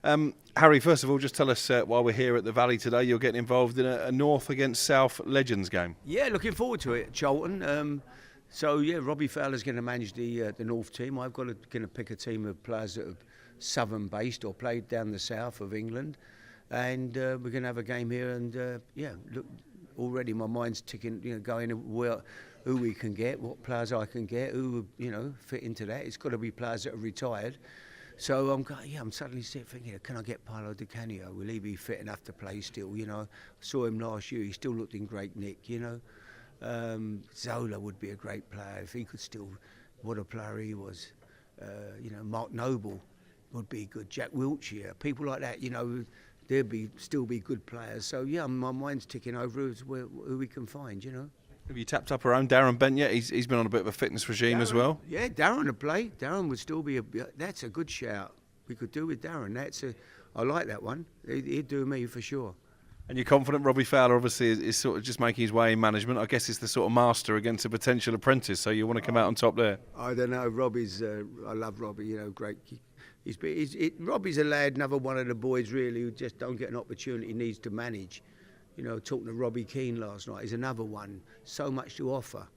Harry, first of all, just tell us while we're here at the Valley today, you're getting involved in a North against South Legends game. Yeah, looking forward to it, Charlton. Robbie Fowler's going to manage the North team. I've got to pick a team of players that are southern based or played down the south of England, and we're going to have a game here. And look, already my mind's ticking. Going who we can get, what players I can get, who fit into that. It's got to be players that are retired. So I'm suddenly thinking, can I get Paolo Di Canio? Will he be fit enough to play still? I saw him last year. He still looked in great nick. Zola would be a great player if he could still. What a player he was. Mark Noble would be good. Jack Wiltshire, people like that. They'd still be good players. So my mind's ticking over who we can find. Have you tapped up around Darren Bent yet? He's been on a bit of a fitness regime as well. Yeah, Darren would play. Darren would still be that's a good shout. We could do with Darren. I like that one. He'd do me for sure. And you're confident Robbie Fowler obviously is sort of just making his way in management. I guess it's the sort of master against a potential apprentice, so you want to come out on top there. I don't know. Robbie's. I love Robbie. Great. Robbie's a lad, another one of the boys really who just don't get an opportunity, needs to manage. Talking to Robbie Keane last night, he's another one. So much to offer.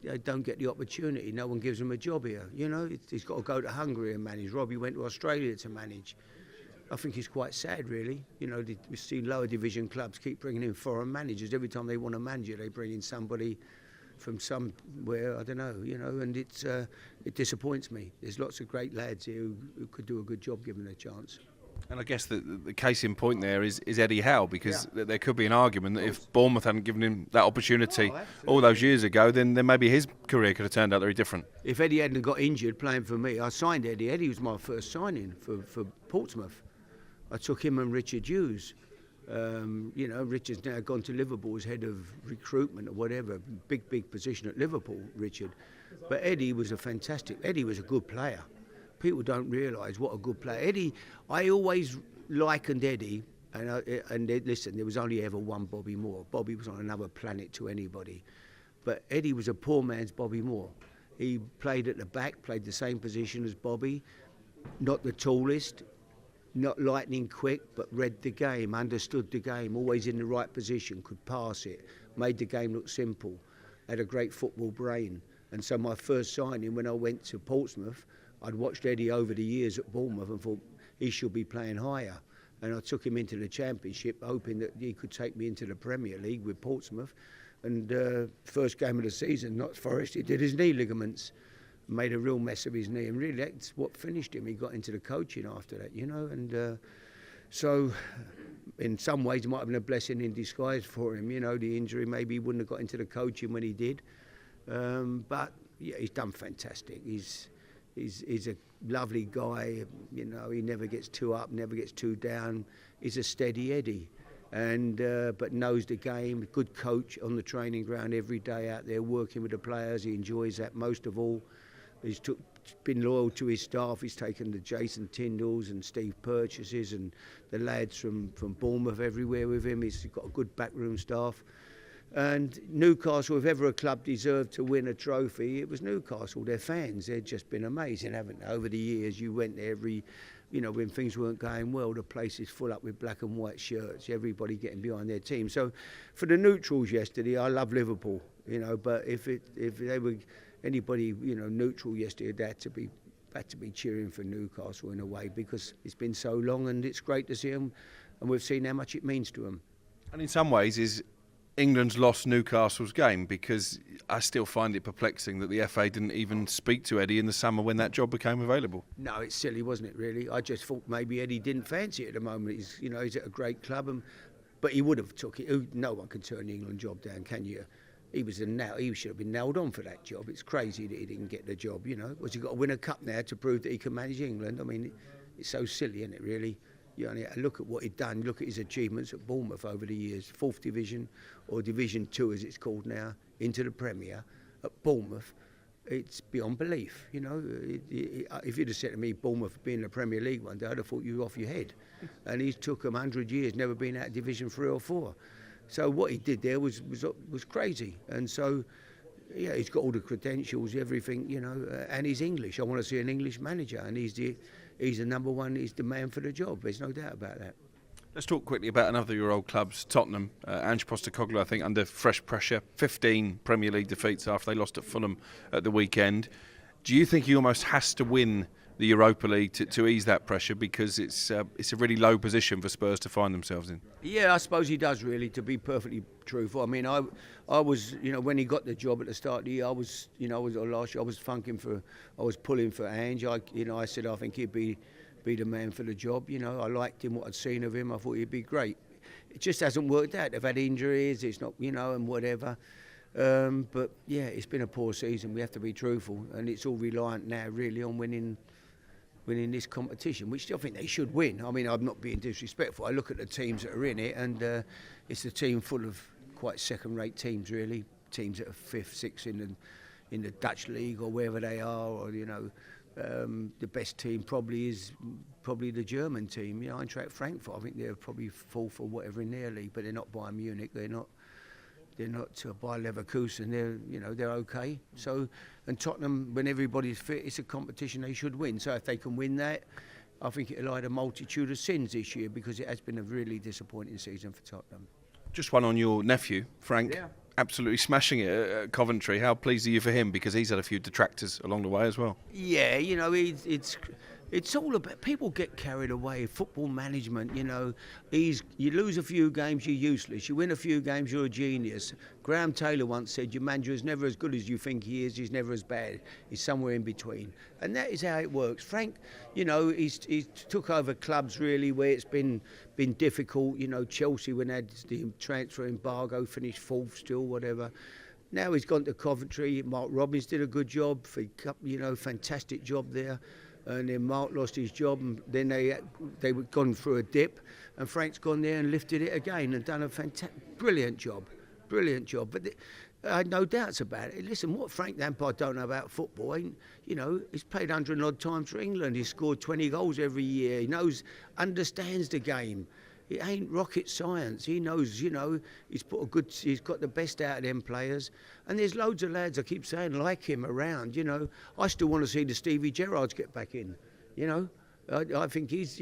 They don't get the opportunity. No one gives him a job here. He's got to go to Hungary and manage. Robbie went to Australia to manage. I think it's quite sad, really. We see lower division clubs keep bringing in foreign managers. Every time they want a manager, they bring in somebody from somewhere, I don't know, and it disappoints me. There's lots of great lads here who could do a good job given a chance. And I guess the case in point there is Eddie Howe, because there could be an argument that if Bournemouth hadn't given him that opportunity all those years ago, then maybe his career could have turned out very different. If Eddie hadn't got injured playing for me, I signed Eddie. Eddie was my first signing for Portsmouth. I took him and Richard Hughes. Richard's now gone to Liverpool as head of recruitment or whatever. Big position at Liverpool, Richard. But Eddie was Eddie was a good player. People don't realise what a good player. Eddie, I always likened Eddie, listen, there was only ever one Bobby Moore. Bobby was on another planet to anybody. But Eddie was a poor man's Bobby Moore. He played at the back, played the same position as Bobby, not the tallest, not lightning quick, but read the game, understood the game, always in the right position, could pass it, made the game look simple, had a great football brain. And so my first signing when I went to Portsmouth, I'd watched Eddie over the years at Bournemouth and thought he should be playing higher. And I took him into the Championship, hoping that he could take me into the Premier League with Portsmouth. And first game of the season, not Forest, he did his knee ligaments, made a real mess of his knee. And really, that's what finished him. He got into the coaching after that, And so, in some ways, it might have been a blessing in disguise for him. The injury, maybe he wouldn't have got into the coaching when he did. But yeah, he's done fantastic. He's a lovely guy, he never gets too up, never gets too down. He's a steady Eddie, and but knows the game, good coach on the training ground every day out there working with the players. He enjoys that most of all. He's been loyal to his staff. He's taken the Jason Tyndalls and Steve Purchases and the lads from Bournemouth everywhere with him. He's got a good backroom staff. And Newcastle, if ever a club deserved to win a trophy, it was Newcastle. Their fans, they've just been amazing, haven't they? Over the years, you went there when things weren't going well, the place is full up with black and white shirts, everybody getting behind their team. So for the neutrals yesterday, I love Liverpool, but if they were anybody, neutral yesterday, they had to be cheering for Newcastle in a way, because it's been so long and it's great to see them, and we've seen how much it means to them. And in some ways, England's lost Newcastle's game, because I still find it perplexing that the FA didn't even speak to Eddie in the summer when that job became available. No, it's silly, wasn't it, really? I just thought maybe Eddie didn't fancy it at the moment. He's at a great club, but he would have took it. No one can turn the England job down, can you? He should have been nailed on for that job. It's crazy that he didn't get the job, Was he got to win a cup now to prove that he can manage England? I mean, it's so silly, isn't it, really? Look at what he'd done, look at his achievements at Bournemouth over the years, 4th Division, or Division 2 as it's called now, into the Premier at Bournemouth. It's beyond belief, If you'd have said to me, Bournemouth being in the Premier League one day, I'd have thought you were off your head. And he's took him 100 years, never been out of Division 3 or 4. So what he did there was crazy. And so, he's got all the credentials, everything, and he's English. I want to see an English manager, and he's the number one. He's the man for the job. There's no doubt about that. Let's talk quickly about another of your old clubs, Tottenham. Ange Postecoglou, I think, under fresh pressure. 15 Premier League defeats after they lost at Fulham at the weekend. Do you think he almost has to win the Europa League to ease that pressure, because it's a really low position for Spurs to find themselves in? Yeah, I suppose he does, really, to be perfectly truthful. I mean, I was, when he got the job at the start of the year, last year, I was pulling for Ange. I said I think he'd be the man for the job. I liked him, what I'd seen of him. I thought he'd be great. It just hasn't worked out. They've had injuries. It's not, and whatever. But yeah, it's been a poor season. We have to be truthful, and it's all reliant now, really, on winning this competition, which I think they should win. I mean, I'm not being disrespectful. I look at the teams that are in it, and it's a team full of quite second-rate teams, really. Teams that are fifth, sixth in the Dutch league or wherever they are, or the best team probably is the German team. Eintracht Frankfurt. I think they're probably fourth or whatever in their league, but they're not Bayern Munich. They're not Bayer Leverkusen. They're okay. So, and Tottenham, when everybody's fit, it's a competition they should win. So if they can win that, I think it'll hide a multitude of sins this year, because it has been a really disappointing season for Tottenham. Just one on your nephew, Frank. Yeah. Absolutely smashing it at Coventry. How pleased are you for him? Because he's had a few detractors along the way as well. Yeah, it's all about, people get carried away. Football management, you lose a few games, you're useless. You win a few games, you're a genius. Graham Taylor once said, your manager is never as good as you think he is. He's never as bad. He's somewhere in between. And that is how it works. Frank, he's took over clubs really where it's been difficult. Chelsea, when they had the transfer embargo, finished fourth still, whatever. Now he's gone to Coventry. Mark Robbins did a good job. Fantastic job there. And then Mark lost his job, and then they were gone through a dip, and Frank's gone there and lifted it again and done a brilliant job. But I had no doubts about it. Listen, what Frank Lampard don't know about football, he's played 100 and odd times for England. He's scored 20 goals every year. He understands the game. It ain't rocket science. He knows, he's got the best out of them players. And there's loads of lads, I keep saying, like him around, I still want to see the Stevie Gerrards get back in, I think he's,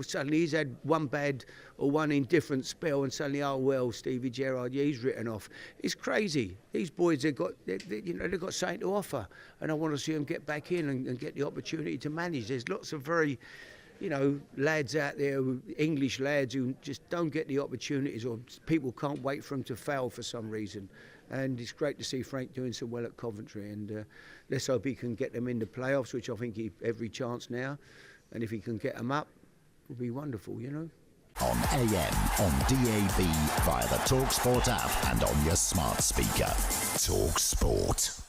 suddenly he's had one bad or one indifferent spell, and suddenly, Stevie Gerrard, he's written off. It's crazy. These boys, they've got something to offer, and I want to see them get back in and get the opportunity to manage. There's lots of very lads out there, English lads, who just don't get the opportunities, or people can't wait for them to fail for some reason. And it's great to see Frank doing so well at Coventry, and let's hope he can get them in the playoffs, which I think he every chance now. And if he can get them up, it'll be wonderful, On AM, on DAB, via the talkSPORT app, and on your smart speaker. talkSPORT.